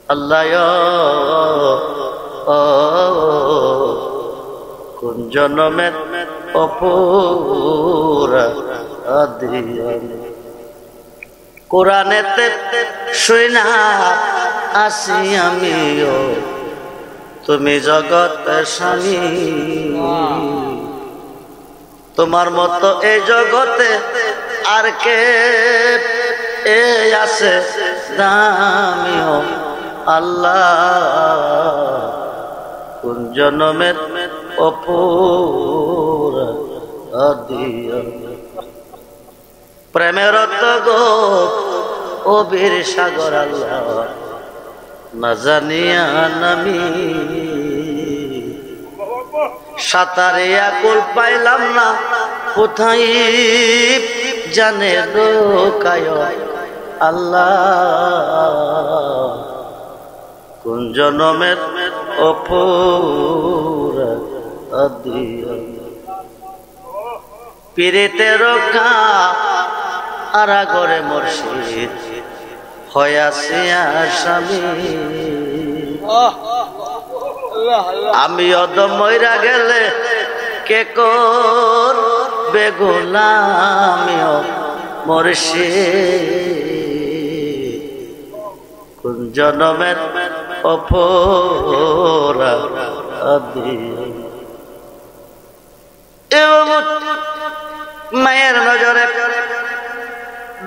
আল্লাহ কোন জনমের অপরাধী কোরআনেতে শুনা আসি আমিও তুমি জগৎ স্বামী তোমার মতো এই জগতে আর কে আছে দামিও আল্লাহ কোন জনমের অপরাধী প্রেমের তো গো ও বীর সাগর আল্লাহ না জানিয়া নামি সাঁতারে আকুল পাইলাম না কোথায় জানে লোকায় আল্লাহ কোন জনমের অপরাধী পীড়িতের কারাগারে মুর্শিদ হইয়াছে আসামি আমি অদম মইরা গেলে কে করবে গোলামিও মুর্শিদ কোন জনমের অপরাধী মায়ের নজরে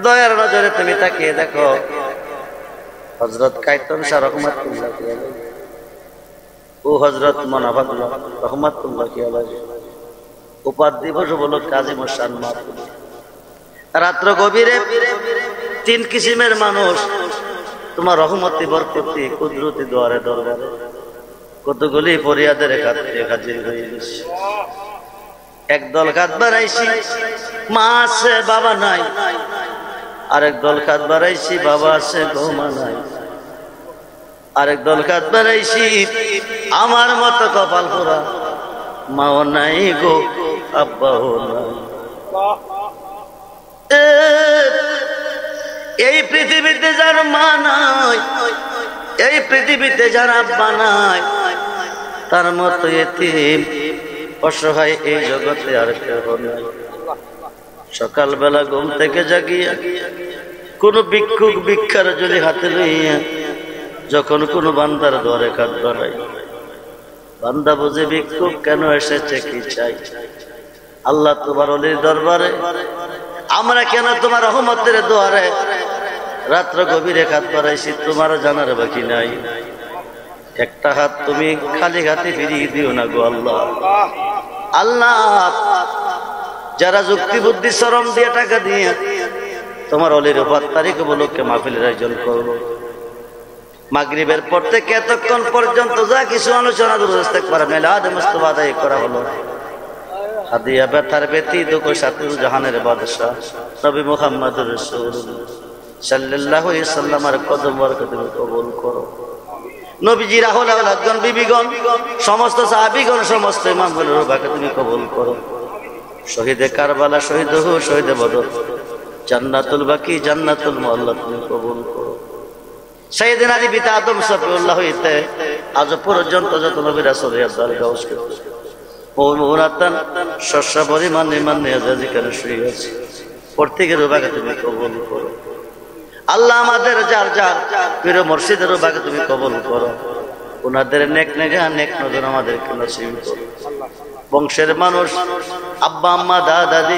দয়ার নজরে তুমি তাকিয়ে দেখো হযরত কাইতন শাহ রহমাতুল্লাহ ও হযরত মুনাফাকুল্লাহ রহমাতুল্লাহ উপাধি দিবস উপলক্ষে আজিম শান মাহফিল রাত্র গভীরে তিন কিসিমের মানুষ তোমার রহমতি বরকতি কুদরতি দুয়ারে দরবারে কতগুলি ফরিয়াদের কাছে হাজির হয়ে গেছে একদল কাঁদ বাড়াইছি মা আছে বাবা নাই আরেক দল কাঁদ বাড়াইছি বাবা আছে বৌমা নাই আরেক দল কাঁদ বাড়াইছি আমার মতো কপাল পোড়া মাও নাই গো আব্বাও নাই এই পৃথিবীতে যার মা নাই এই পৃথিবীতে যার আব্বা নাই তার মতো এতিম অসহায় এই জগতে আর কেউ নাই সকালবেলা ঘুম থেকে জাগিয়া কোন ভিক্ষুক ভিক্ষার জলি হাতে লইয়া যখন কোন বান্দার দুয়ারে কাঁদ বাড়াই বান্দা বুঝে ভিক্ষুক কেন এসেছে কি চাই আল্লাহ তোমার অলির দরবারে আমরা কেন তোমার রহমতের দুয়ারে রাত্র গভীরে কাঁদ বাড়াইছি তোমার জানার বাকি নাই একটা হাত তুমি খালি হাতে ফিরিয়ে দিও না গো আল্লাহ আল্লাহ যারা যুক্তি বুদ্ধি শ্রম দিয়ে টাকা দিয়ে তোমার অলির 5 তারিখ উপলক্ষে মাহফিলের আয়োজন করবো মাগরিবের পর থেকে এতক্ষণ পর্যন্ত যা কিছু আলোচনা ইস্তেগফার মিলাদ মুস্তাফা আদায় করা হলো হাদিয়া ব্যথার ব্যতি দুঃখ সাতুল জাহানের বাদশা নবী মুহাম্মদুর রাসূলুল্লাহ সাল্লাল্লাহু আলাইহি সাল্লামের কদম বরকত কবুল করো নবীজির আহলে আওলাদগণ বিবিগণ সমস্ত সাহাবীগণ সমস্ত ইমামগুলোর রূহকে তুমি কবুল করো শহীদে কারবালা শহীদ উহুদ শহীদে বদর জান্নাতুল বাকি জান্নাতুল মুআল্লা তুমি কবুল করো সাইয়েদনা আলী পিতা আদম সফিউল্লাহ হইতে আজ পর্যন্ত যত নবী রাসূল ইয়াসাল গাউস ও মুরাতান শস্য পরিমাণ নিমান নিয়াজিকার শুয়ে আছে প্রত্যেকের রূহকে তুমি কবুল করো আল্লাহ আমাদের যার যার পীর মুর্শিদের রূহকে তুমি কবুল করো ওনাদের নেক নেগা নেক নজর আমাদেরকে নসিব করো বংশের মানুষ আব্বা আম্মা দাদা দাদি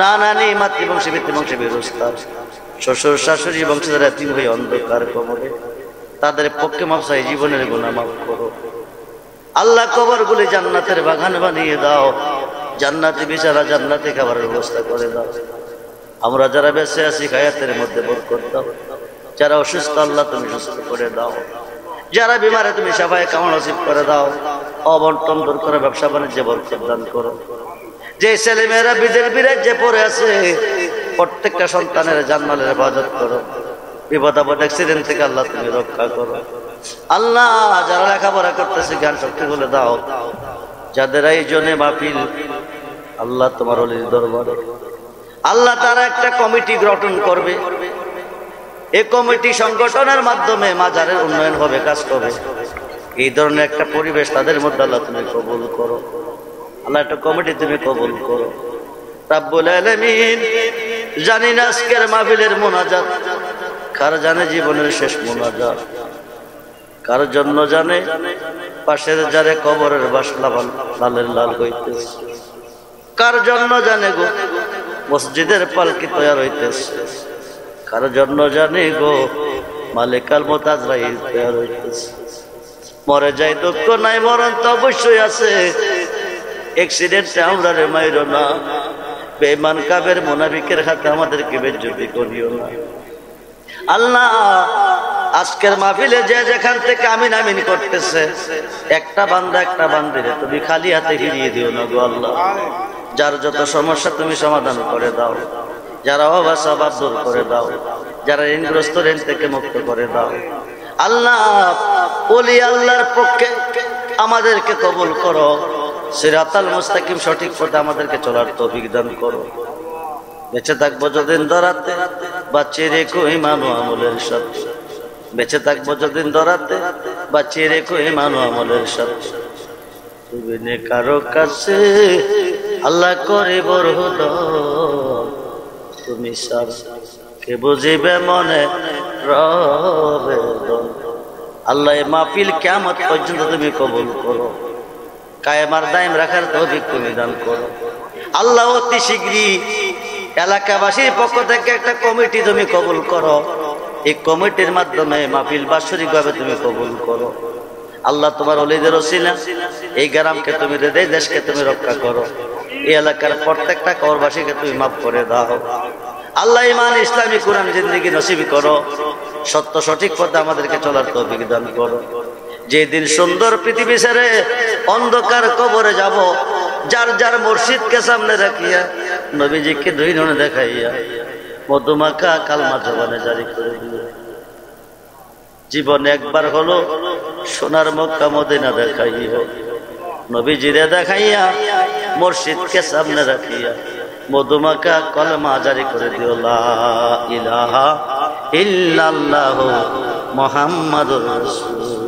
নানানি মাতৃবংশী পিতৃবংশী বিরস্তার শ্বশুর শাশুড়ি বংশধর এতিম হয়ে অন্ধকার কবরে তাদের পক্ষে মাফসাই জীবনের গুনাহ মাফ করো আল্লাহ কবরগুলি জান্নাতের বাগান বানিয়ে দাও জান্নাতি বিছানা জান্নাতি খাবারের ব্যবস্থা করে দাও আমরা যারা বেঁচে আছি হায়াতের মধ্যে বরকত দাও যারা অসুস্থ আল্লাহ তুমি সুস্থ করে দাও যারা বিমারে তুমি সবাই কামাল নসিব করে দাও অবন্টন দূর করে ব্যবসা বাণিজ্যে বরকত দান করো যে ছেলেমেয়েরা বিদের বিরাজ্যে পড়ে আছে প্রত্যেকটা সন্তানের জানমালের হেফাজত করো বিপদ আপদ অ্যাক্সিডেন্ট থেকে আল্লাহ তুমি রক্ষা করো আল্লাহ যারা লেখাপড়া করতেছে জ্ঞান শক্তি বলে দাও যাদের এই জন্যে মাহফিল আল্লাহ তোমার অলির দরবারে আল্লাহ তারা একটা কমিটি গঠন করবে এই কমিটি সংগঠনের মাধ্যমে মাজারের উন্নয়ন হবে, কাজ হবে। এই ধরনের একটা পরিবেশ তাদের মধ্যে আল্লাহ তুমি কবুল করো। আল্লাহ একটা কমিটি তুমি কবুল করো রাব্বুল আলামিন। জানি না আজকের মাহফিলের মোনাজাত কার জানে জীবনের শেষ মোনাজাত, কার জন্য জানে পাশের যারে কবরের বাসলা লালের লাল হইতেছে, কার জন্য জানে গো মসজিদের পালকি তৈরি হইতেছে, কার জন্য জানে গো মালিকাল মউত আজরাইল তৈরি হইতেছে। মরে যাই দুঃখ নাই, মরণ তো অবশ্যই আছে। অ্যাক্সিডেন্টে আমরা রে মাইরো না, বেঈমান কাফের মুনাফিকের হাতে আমাদেরকে বেজ্জতি করিও না। আল্লাহ আজকের মাহফিলে যে যেখান থেকে আমিন আমিন করতেছে, একটা বান্দা একটা বান্দিরে তুমি খালি হাতে ফিরিয়ে দিও না গো আল্লাহ। যার যত সমস্যা তুমি সমাধান করে দাও, যারা অভাব অভাব দূর করে দাও, যারা ঋণগ্রস্ত ঋণ থেকে মুক্ত করে দাও। আল্লাহ ওলি আল্লাহর পক্ষে আমাদেরকে কবুল করো, সিরাতাল মুস্তাকিম সঠিক পথে আমাদেরকে চলার তৌফিক দান করো। বেঁচে থাকবো যতদিন ধরাতে বাঁচিয়ে রেখো ঈমান ও আমলের সাথে, বেঁচে থাকবো যতদিন ধরাতে বাঁচিয়ে রেখো ঈমান ও আমলের সাথে। তুমি নে কারো কাছে আল্লাহ করে বড় দর, তুমি সারা কে বুঝিবে মনে রবে দর। আল্লাহ এই মাহফিল কিয়ামত পর্যন্ত তুমি কবুল করো, কায়েম আর দায়েম রাখার তৌফিক তুমি দান করো। আল্লাহ অতি শীঘ্রই এলাকাবাসীর পক্ষ থেকে একটা কমিটি তুমি কবুল করো, এই কমিটির মাধ্যমে মাহফিল বাৎসরিকভাবে তুমি কবুল করো। আল্লাহ তোমার ওলিদের ওসিলা এই গ্রামকে তুমি, এই দেশকে তুমি রক্ষা করো, এই এলাকার প্রত্যেকটা কবরবাসীকে তুমি মাফ করে দাও। আল্লাহ ঈমান ইসলামী কোরআন জিন্দেগি নসিব করো, সত্য সঠিক পথে আমাদেরকে চলার তৌফিক দান করো। যেদিন সুন্দর পৃথিবী ছেড়ে অন্ধকার কবরে যাব, যার যার মুর্শিদকে সামনে রাখিয়া নবীজিকে দুই নয়নে দেখাইয়া মধুমাখা কালমা জবানে জারি করে দিও। জীবনে একবার হলো সোনার মক্কা মদিনা দেখাইও, নবীজিরে দেখাইয়া মুর্শিদকে সামনে রাখিয়া মধুমাখা কলমা জারি করে দিও। লা ইলাহা ইল্লাল্লাহু মুহাম্মাদুর রাসূল।